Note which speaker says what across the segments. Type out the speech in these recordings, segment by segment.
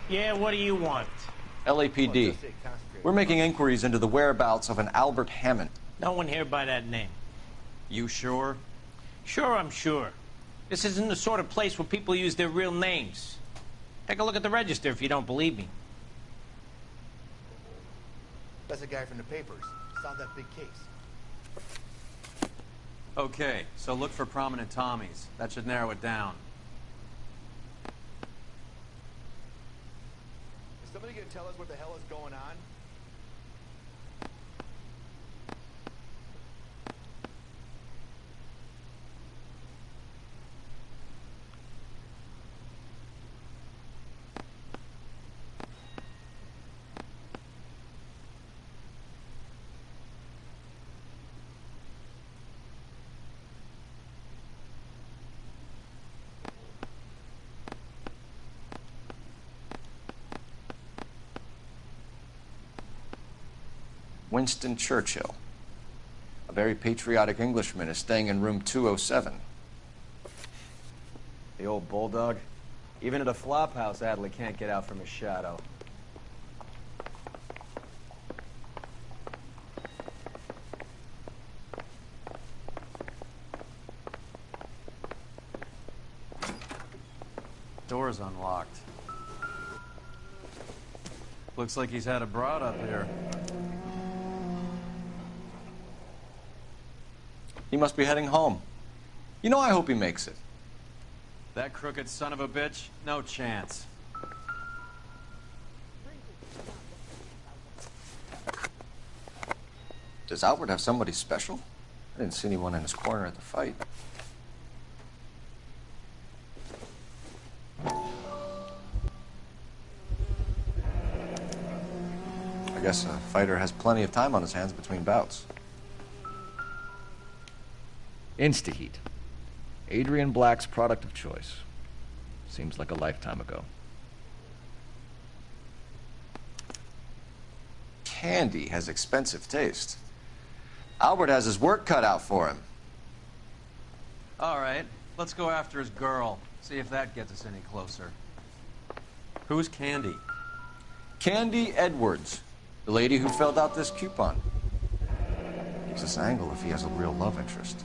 Speaker 1: Yeah, what do you want?
Speaker 2: LAPD. We're making inquiries into the whereabouts of an Albert Hammond.
Speaker 1: No one here by that name.
Speaker 2: You sure?
Speaker 1: Sure, I'm sure. This isn't the sort of place where people use their real names. Take a look at the register if you don't believe me.
Speaker 3: That's a guy from the papers. Saw that big case.
Speaker 4: Okay, so look for prominent Tommies. That should narrow it down.
Speaker 3: Is somebody gonna tell us what the hell is going on?
Speaker 2: Winston Churchill. A very patriotic Englishman is staying in room 207.
Speaker 4: The old bulldog. Even at a flop house, Adley can't get out from his shadow. Door's unlocked. Looks like he's had a broad up here.
Speaker 2: He must be heading home. You know, I hope he makes it.
Speaker 4: That crooked son of a bitch? No chance.
Speaker 2: Does Albert have somebody special? I didn't see anyone in his corner at the fight. I guess a fighter has plenty of time on his hands between bouts.
Speaker 5: Instaheat. Adrian Black's product of choice. Seems like a lifetime ago.
Speaker 2: Candy has expensive taste. Albert has his work cut out for him.
Speaker 4: All right, let's go after his girl. See if that gets us any closer. Who's Candy?
Speaker 2: Candy Edwards, the lady who filled out this coupon. Gives us an angle if he has a real love interest.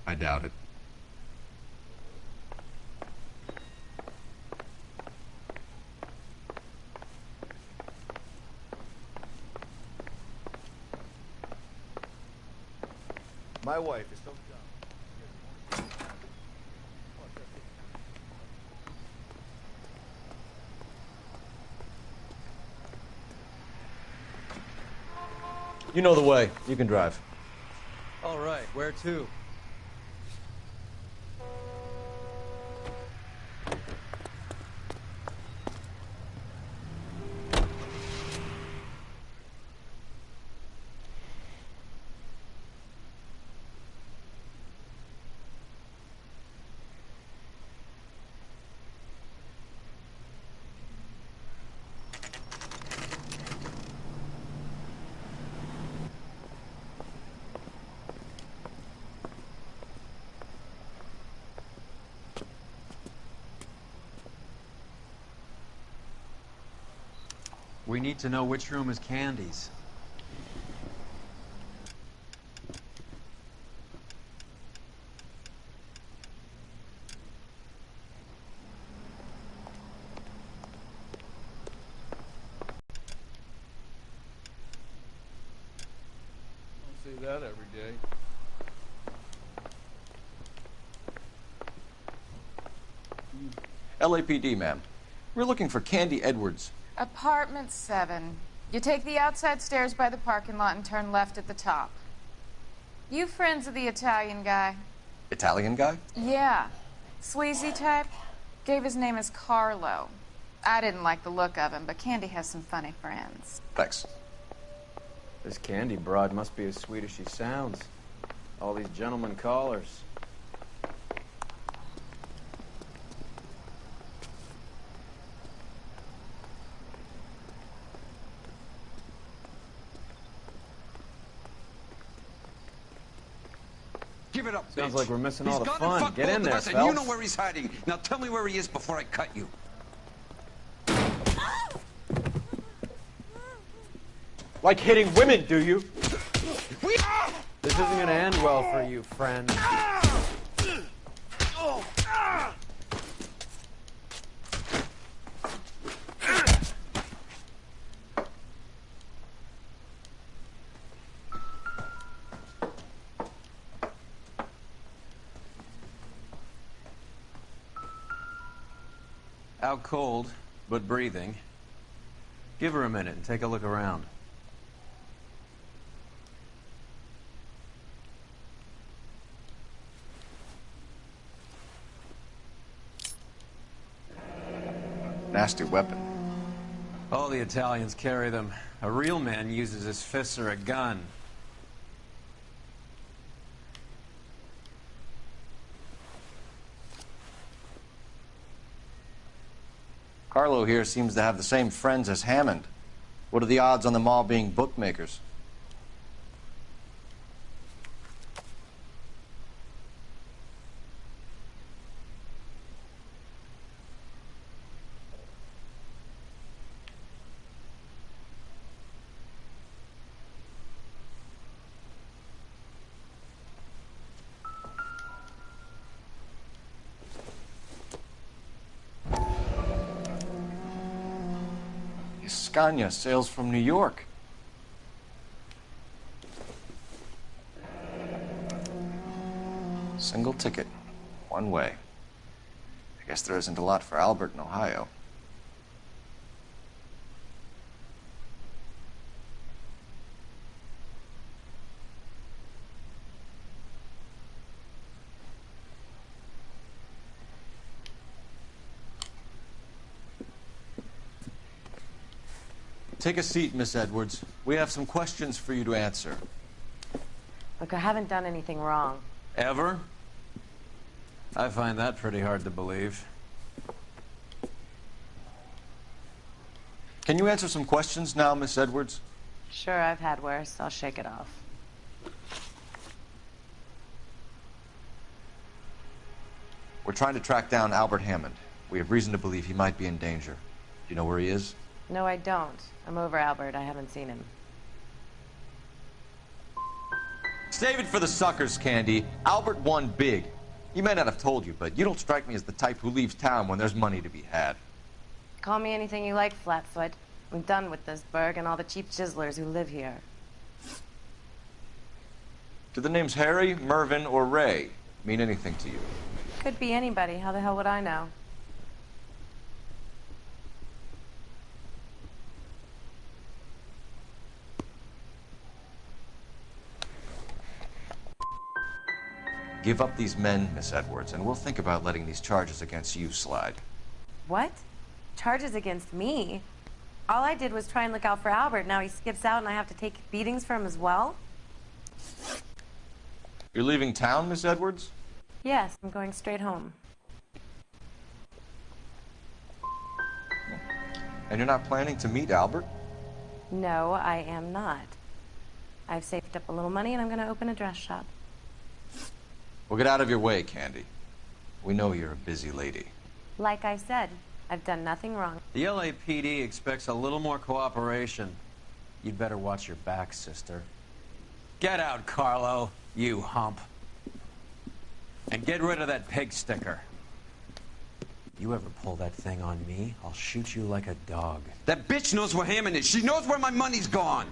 Speaker 5: I doubt it.
Speaker 3: My wife is so dumb.
Speaker 2: You know the way. You can drive.
Speaker 4: All right, where to? We need to know which room is Candy's.
Speaker 6: Don't see that every day.
Speaker 2: LAPD, ma'am. We're looking for Candy Edwards.
Speaker 7: Apartment 7. You take the outside stairs by the parking lot and turn left at the top. You friends of the Italian guy?
Speaker 2: Italian guy?
Speaker 7: Yeah. Sleazy type. Gave his name as Carlo. I didn't like the look of him, but Candy has some funny friends.
Speaker 2: Thanks.
Speaker 4: This Candy broad must be as sweet as she sounds. All these gentlemen callers.
Speaker 8: Give it up,
Speaker 4: Sounds
Speaker 8: bitch.
Speaker 4: like we're missing
Speaker 8: He's
Speaker 4: all the
Speaker 8: gone
Speaker 4: fun.
Speaker 8: and fucked
Speaker 4: Get
Speaker 8: both
Speaker 4: in
Speaker 8: of
Speaker 4: there,
Speaker 8: us, and you know
Speaker 4: Phelps.
Speaker 8: where he's hiding. Now tell me where he is before I cut you.
Speaker 9: Like hitting women, do you?
Speaker 4: This isn't gonna end well for you, friend. Out cold, but breathing. Give her a minute and take a look around.
Speaker 2: Nasty weapon.
Speaker 4: All the Italians carry them. A real man uses his fists or a gun.
Speaker 2: Carlo here seems to have the same friends as Hammond. What are the odds on them all being bookmakers? Scania sails from New York. Single ticket, one way. I guess there isn't a lot for Albert in Ohio. Take a seat, Miss Edwards. We have some questions for you to answer.
Speaker 10: Look, I haven't done anything wrong.
Speaker 4: Ever? I find that pretty hard to believe.
Speaker 2: Can you answer some questions now, Miss Edwards?
Speaker 10: Sure, I've had worse. I'll shake it off.
Speaker 2: We're trying to track down Albert Hammond. We have reason to believe he might be in danger. Do you know where he is?
Speaker 10: No, I don't. I'm over Albert. I haven't seen him.
Speaker 2: Save it for the suckers, Candy. Albert won big. He may not have told you, but you don't strike me as the type who leaves town when there's money to be had.
Speaker 10: Call me anything you like, Flatfoot. I'm done with this burg and all the cheap chiselers who live here.
Speaker 2: Do the names Harry, Mervyn, or Ray mean anything to you?
Speaker 10: Could be anybody. How the hell would I know?
Speaker 2: Give up these men, Miss Edwards, and we'll think about letting these charges against you slide.
Speaker 10: What? Charges against me? All I did was try and look out for Albert. Now he skips out and I have to take beatings for him as well?
Speaker 2: You're leaving town, Miss Edwards?
Speaker 10: Yes, I'm going straight home.
Speaker 2: And you're not planning to meet Albert?
Speaker 10: No, I am not. I've saved up a little money and I'm going to open a dress shop.
Speaker 2: Well, get out of your way, Candy. We know you're a busy lady.
Speaker 10: Like I said, I've done nothing wrong.
Speaker 4: The LAPD expects a little more cooperation. You'd better watch your back, sister. Get out, Carlo, you hump. And get rid of that pig sticker. You ever pull that thing on me, I'll shoot you like a dog.
Speaker 8: That bitch knows where Hammond is. She knows where my money's gone.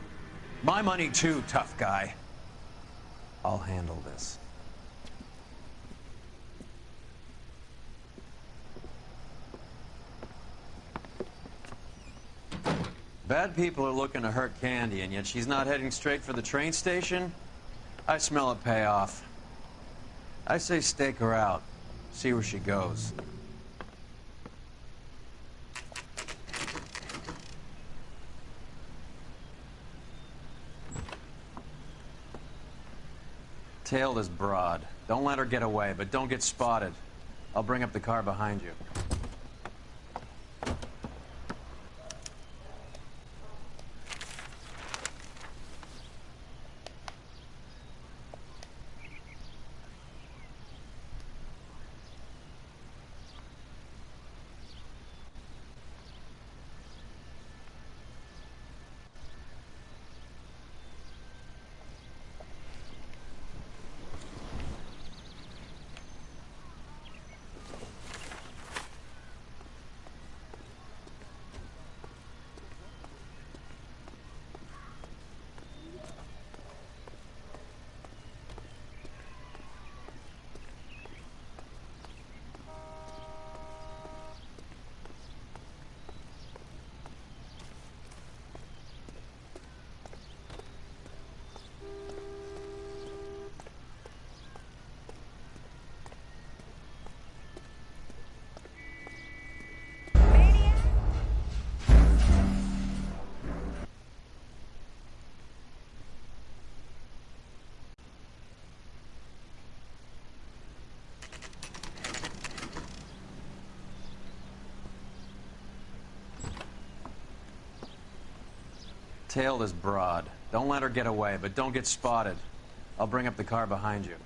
Speaker 4: My money too, tough guy. I'll handle this. Bad people are looking to hurt Candy, and yet she's not heading straight for the train station? I smell a payoff. I say stake her out. See where she goes. Tail this broad. Don't let her get away, but don't get spotted. I'll bring up the car behind you. Tail this broad. Don't let her get away, but don't get spotted. I'll bring up the car behind you.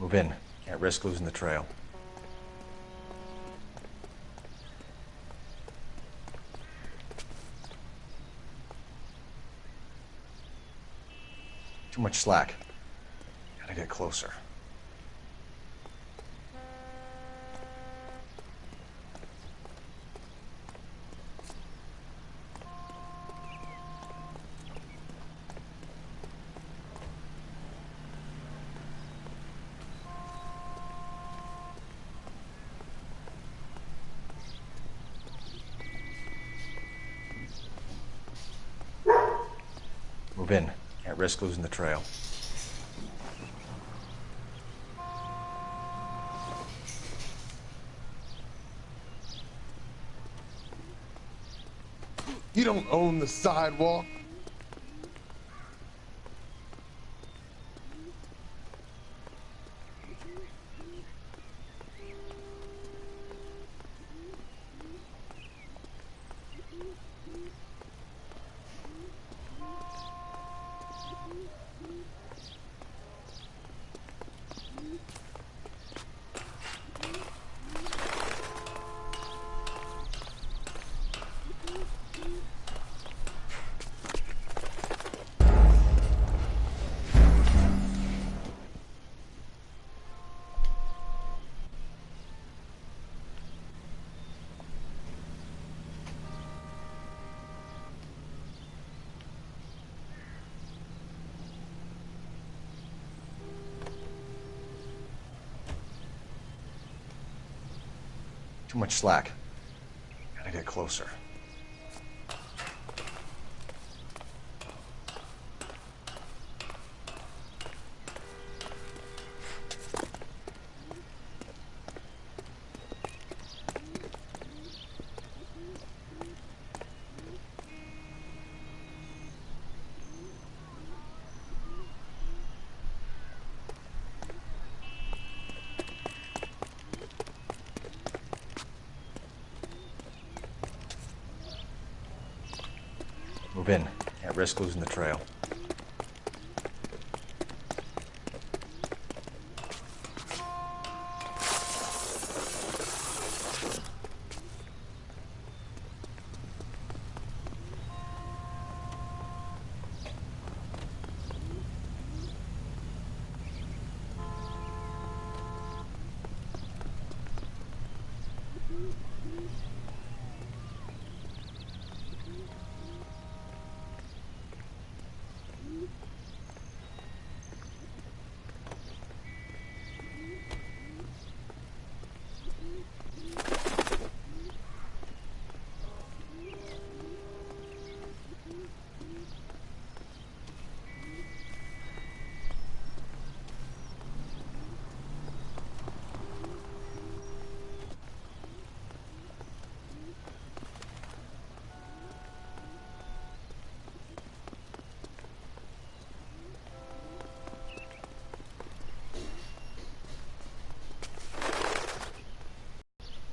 Speaker 5: Move in. Can't risk losing the trail. Too much slack. Gotta get closer. Move in. Can't risk losing the trail.
Speaker 11: You don't own the sidewalk. Too much slack. Gotta get closer. Move in. Can't risk losing the trail.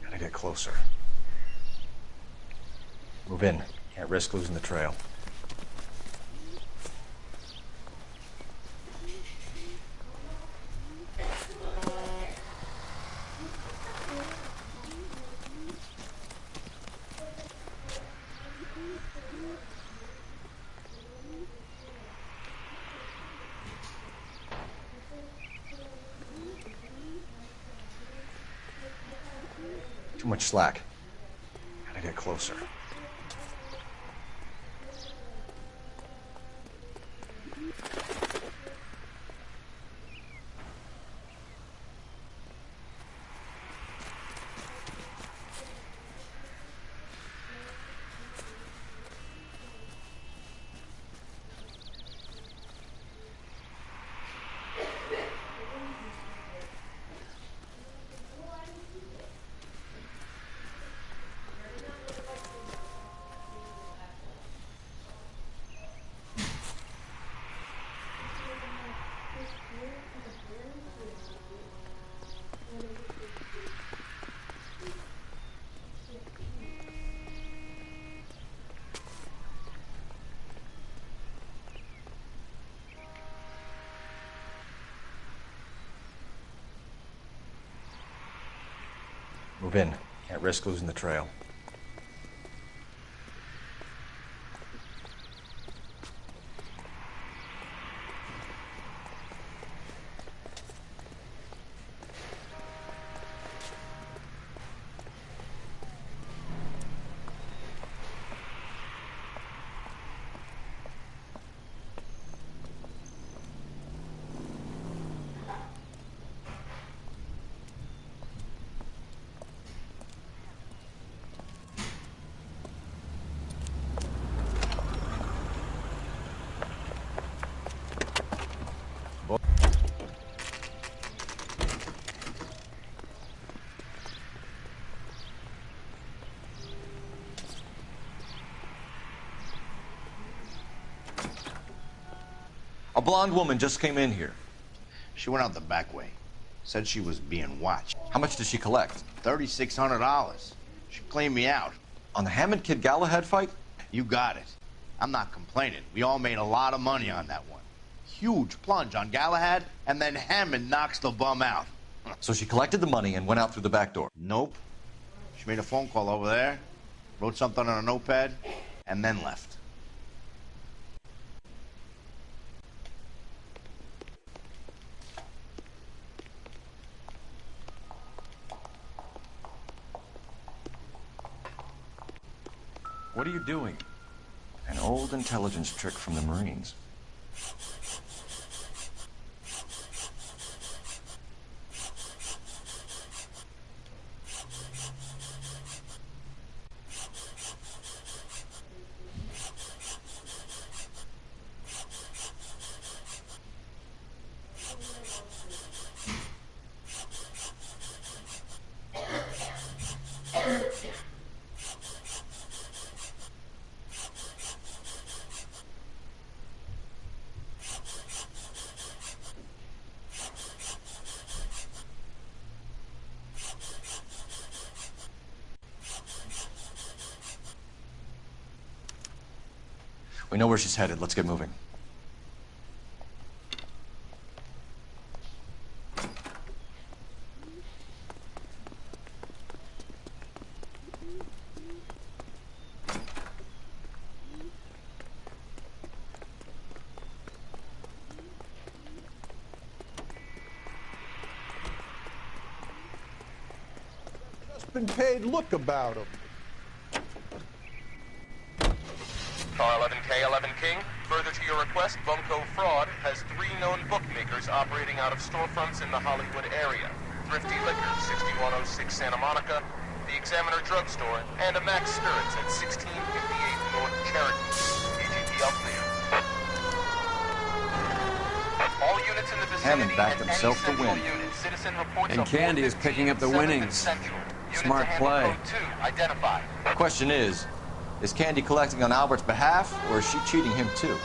Speaker 11: Gotta get closer. Move Move in. Can't risk losing the trail. Too much slack. Gotta get closer. Move in. Can't risk losing the trail.
Speaker 2: A blonde woman just came in here.
Speaker 3: She went out the back way. Said she was being watched.
Speaker 2: How much did she collect?
Speaker 3: $3,600. She cleaned me out.
Speaker 2: On the Hammond Kid Galahad fight?
Speaker 3: You got it. I'm not complaining. We all made a lot of money on that one. Huge plunge on Galahad, and then Hammond knocks the bum out.
Speaker 2: So she collected the money and went out through the back door?
Speaker 3: Nope. She made a phone call over there, wrote something on a notepad, and then left.
Speaker 4: What are you doing?
Speaker 2: An old intelligence trick from the Marines. We know where she's headed. Let's get moving.
Speaker 6: Just been paid. Look about him.
Speaker 12: Car 11K, 11 King. Further to your request, Bunko Fraud has 3 known bookmakers operating out of storefronts in the Hollywood area. Thrifty Liquor, 6106 Santa Monica, the Examiner Drugstore, and a Max Spirits at 1658 North Cherokee. AGP up there. All units in the vicinity
Speaker 2: Hammond backed
Speaker 12: and
Speaker 2: himself
Speaker 12: any
Speaker 2: to win.
Speaker 12: central unit, citizen reports
Speaker 4: And
Speaker 12: of
Speaker 4: Candy is
Speaker 12: 415
Speaker 4: picking up the
Speaker 12: 7th and
Speaker 4: winnings.
Speaker 12: Central. Unit
Speaker 4: Smart
Speaker 12: to handle
Speaker 4: play.
Speaker 12: code 2, identified.
Speaker 2: The question is Candy collecting on Albert's behalf, or is she cheating him too?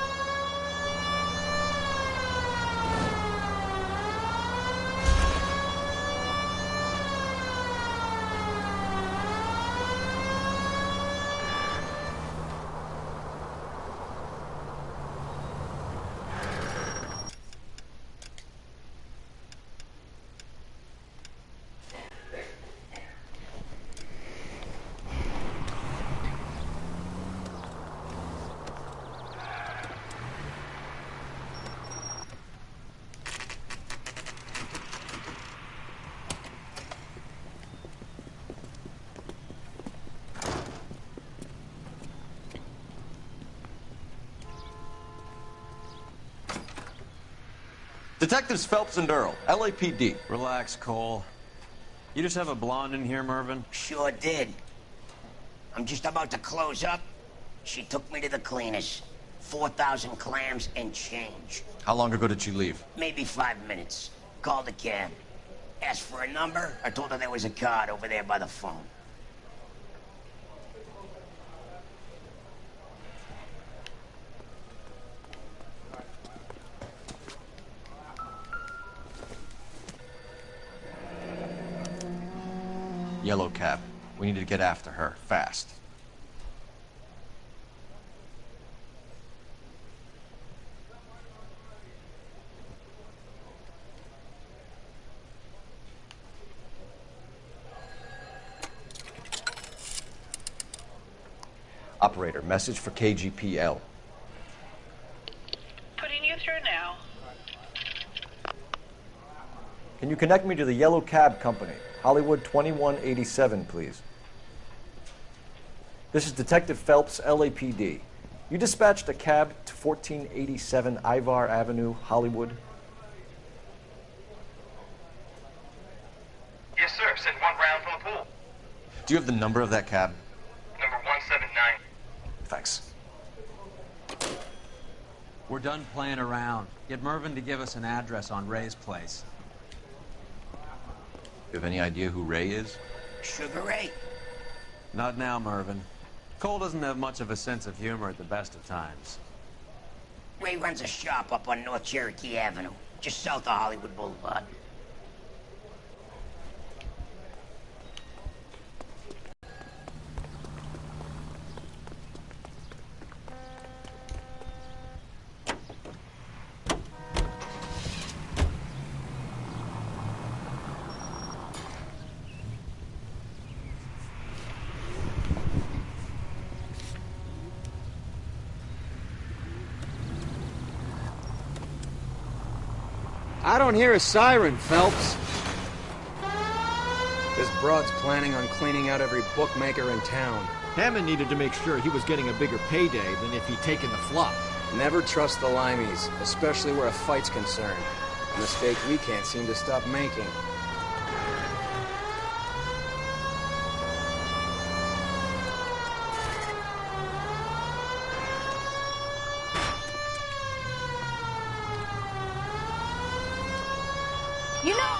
Speaker 2: Detectives Phelps and Earl, LAPD.
Speaker 4: Relax, Cole. You just have a blonde in here, Mervyn?
Speaker 13: Sure did. I'm just about to close up. She took me to the cleaners. 4,000 clams and change.
Speaker 2: How long ago did she leave?
Speaker 13: Maybe 5 minutes. Called a cab. Asked for a number. I told her there was a card over there by the phone.
Speaker 2: Yellow cab. We need to get after her, fast. Operator, message for KGPL.
Speaker 14: Putting you through now.
Speaker 11: Can you connect me to the Yellow Cab Company? Hollywood 2187, please. This is Detective Phelps, LAPD. You dispatched a cab to 1487 Ivar Avenue, Hollywood?
Speaker 12: Yes, sir. Send one round from the pool.
Speaker 2: Do you have the number of that cab?
Speaker 12: Number 179.
Speaker 2: Thanks.
Speaker 4: We're done playing around. Get Mervyn to give us an address on Ray's place.
Speaker 2: You have any idea who Ray is?
Speaker 13: Sugar Ray?
Speaker 4: Not now, Mervyn. Cole doesn't have much of a sense of humor at the best of times.
Speaker 13: Ray runs a shop up on North Cherokee Avenue, just south of Hollywood Boulevard.
Speaker 15: I don't hear a siren, Phelps. This broad's planning on cleaning out every bookmaker in town.
Speaker 9: Hammond needed to make sure he was getting a bigger payday than if he'd taken the flop.
Speaker 15: Never trust the limeys, especially where a fight's concerned. A mistake we can't seem to stop making.
Speaker 7: You know...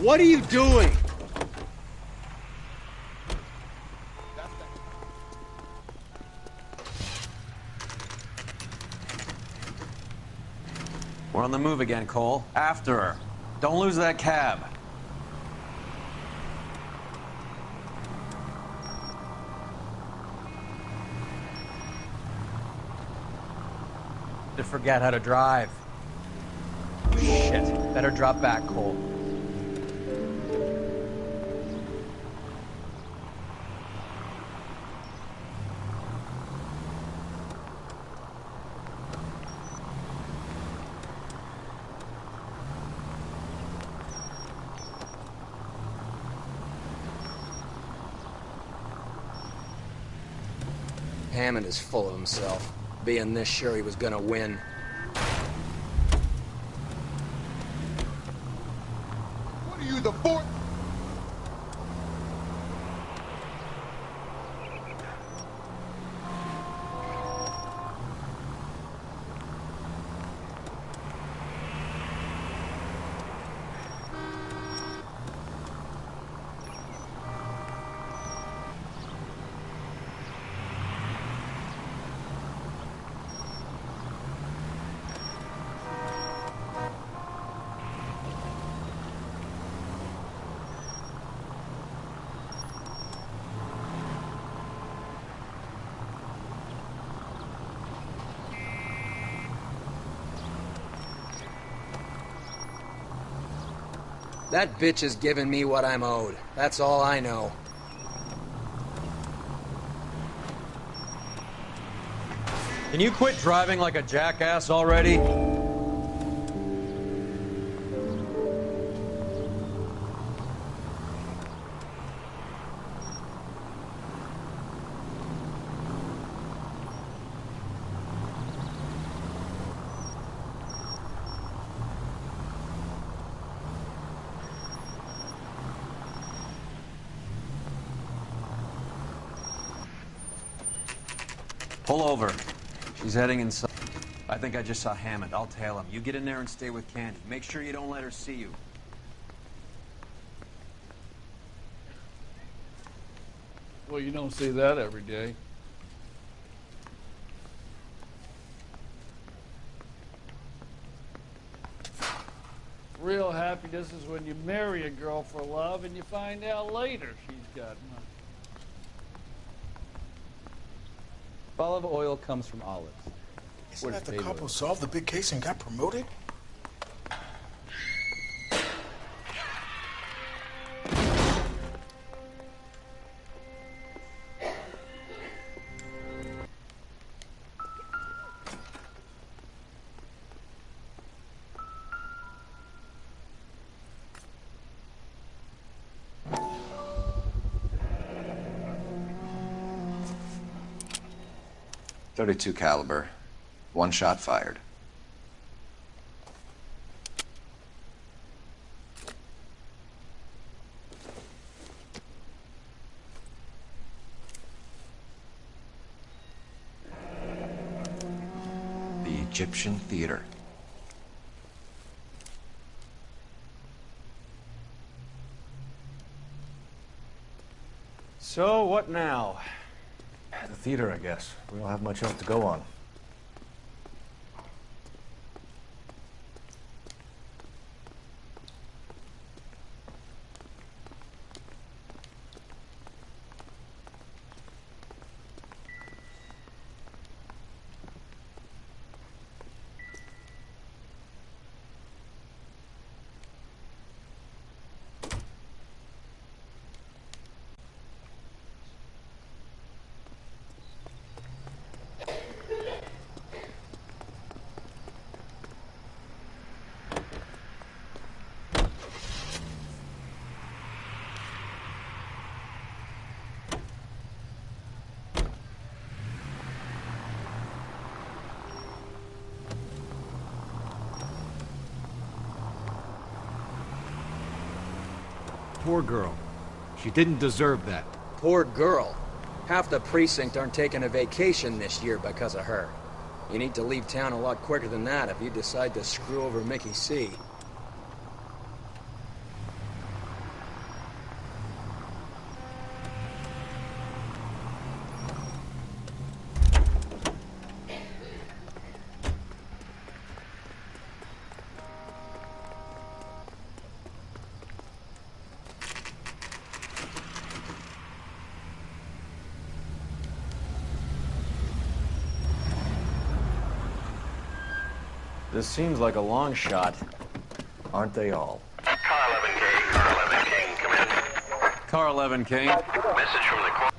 Speaker 15: What are you doing?
Speaker 4: We're on the move again, Cole. After her. Don't lose that cab. To forget how to drive. Shit. Better drop back, Cole.
Speaker 15: Hammond is full of himself, being this sure he was gonna win.
Speaker 6: What are you, the fourth?
Speaker 15: That bitch is giving me what I'm owed. That's all I know.
Speaker 4: Can you quit driving like a jackass already? Pull over. She's heading inside. I think I just saw Hammond. I'll tail him. You get in there and stay with Candy. Make sure you don't let her see you.
Speaker 14: Well, you don't see that every day. Real happiness is when you marry a girl for love and you find out later she's got money.
Speaker 16: Olive oil comes from olives.
Speaker 6: Isn't that the couple solved the big case and got promoted?
Speaker 2: .32 caliber. One shot fired. The Egyptian Theater.
Speaker 4: So, what now?
Speaker 11: The theater, I guess. We don't have much else to go on.
Speaker 9: Poor girl. She didn't deserve that.
Speaker 15: Poor girl. Half the precinct aren't taking a vacation this year because of her. You need to leave town a lot quicker than that if you decide to screw over Mickey C.
Speaker 11: This seems like a long shot. Aren't they all?
Speaker 12: Car 11K, Car 11 King, come in.
Speaker 4: Car 11 King.
Speaker 12: Message from the car.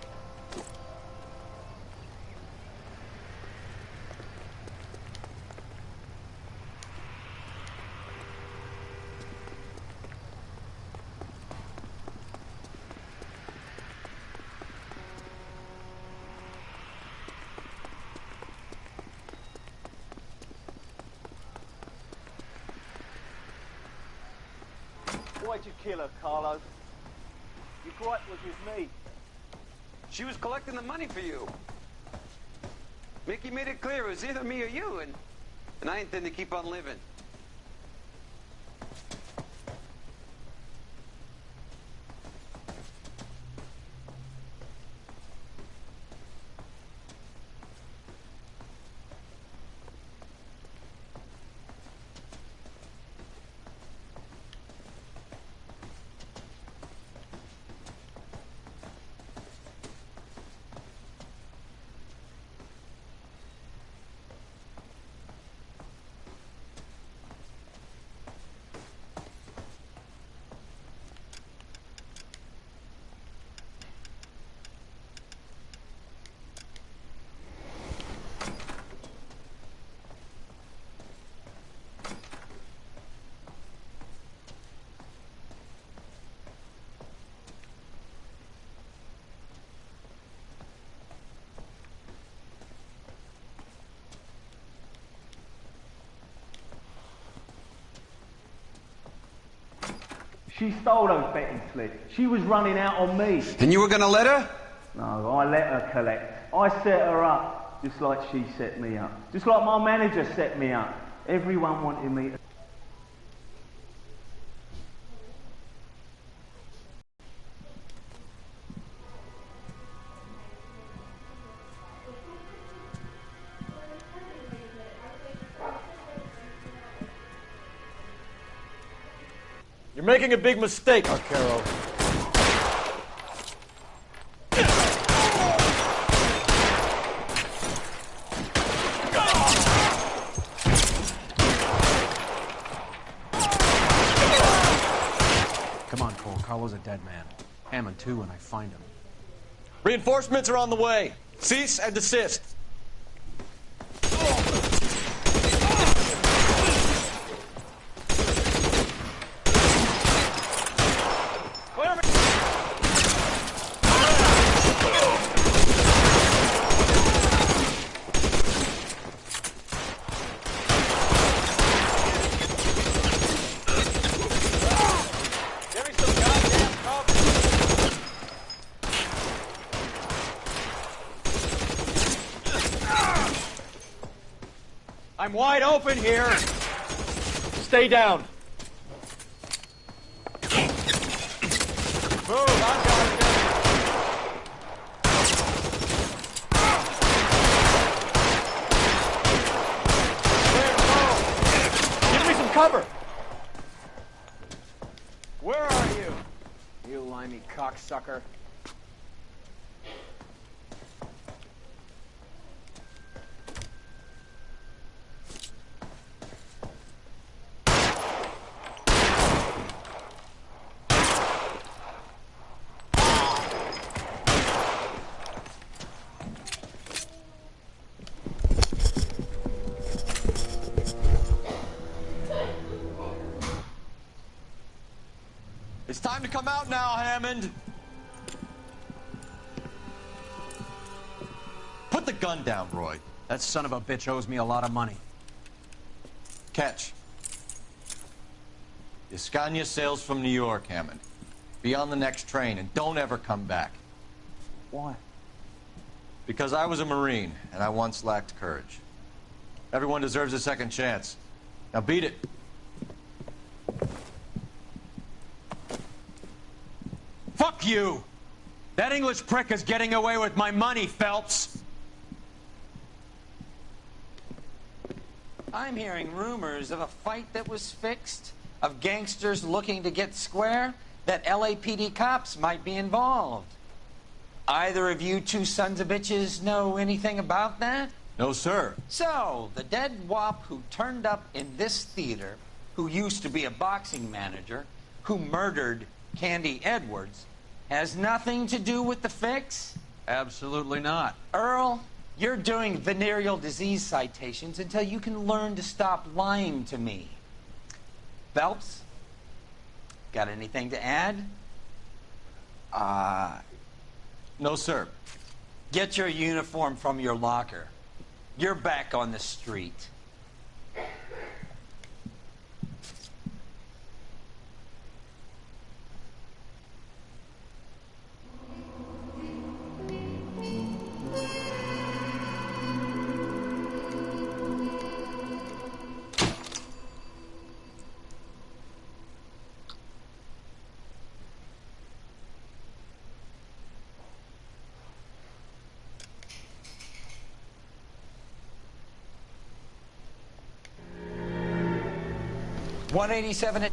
Speaker 17: Why'd you kill her, Carlo? Your gripe was with me.
Speaker 8: She was collecting the money for you. Mickey made it clear it was either me or you, and I intend to keep on living.
Speaker 17: She stole those betting slips. She was running out on me.
Speaker 8: And you were gonna let her?
Speaker 17: No, I let her collect. I set her up, just like she set me up. Just like my manager set me up. Everyone wanted me to...
Speaker 11: You're making a big mistake, Arcaro.
Speaker 4: Come on, Cole. Carlo's a dead man. Hammond, too, when I find him.
Speaker 11: Reinforcements are on the way. Cease and desist. I'm wide open here. Stay down. Move, I've got it. There, move. Give me some cover. Where are you?
Speaker 9: You limey cocksucker.
Speaker 2: It's time to come out now, Hammond. Put the gun down, Roy.
Speaker 4: That son of a bitch owes me a lot of money.
Speaker 2: Catch. Escania sails from New York, Hammond. Be on the next train and don't ever come back.
Speaker 17: Why?
Speaker 2: Because I was a Marine and I once lacked courage. Everyone deserves a second chance. Now beat it.
Speaker 4: Fuck you! That English prick is getting away with my money, Phelps!
Speaker 1: I'm hearing rumors of a fight that was fixed, of gangsters looking to get square, that LAPD cops might be involved. Either of you two sons of bitches know anything about that?
Speaker 2: No, sir.
Speaker 1: So, the dead wop who turned up in this theater, who used to be a boxing manager, who murdered Candy Edwards, has nothing to do with the fix?
Speaker 4: Absolutely not.
Speaker 1: Earl, you're doing venereal disease citations until you can learn to stop lying to me. Phelps, got anything to add?
Speaker 2: No, sir.
Speaker 1: Get your uniform from your locker. You're back on the street. $187 at...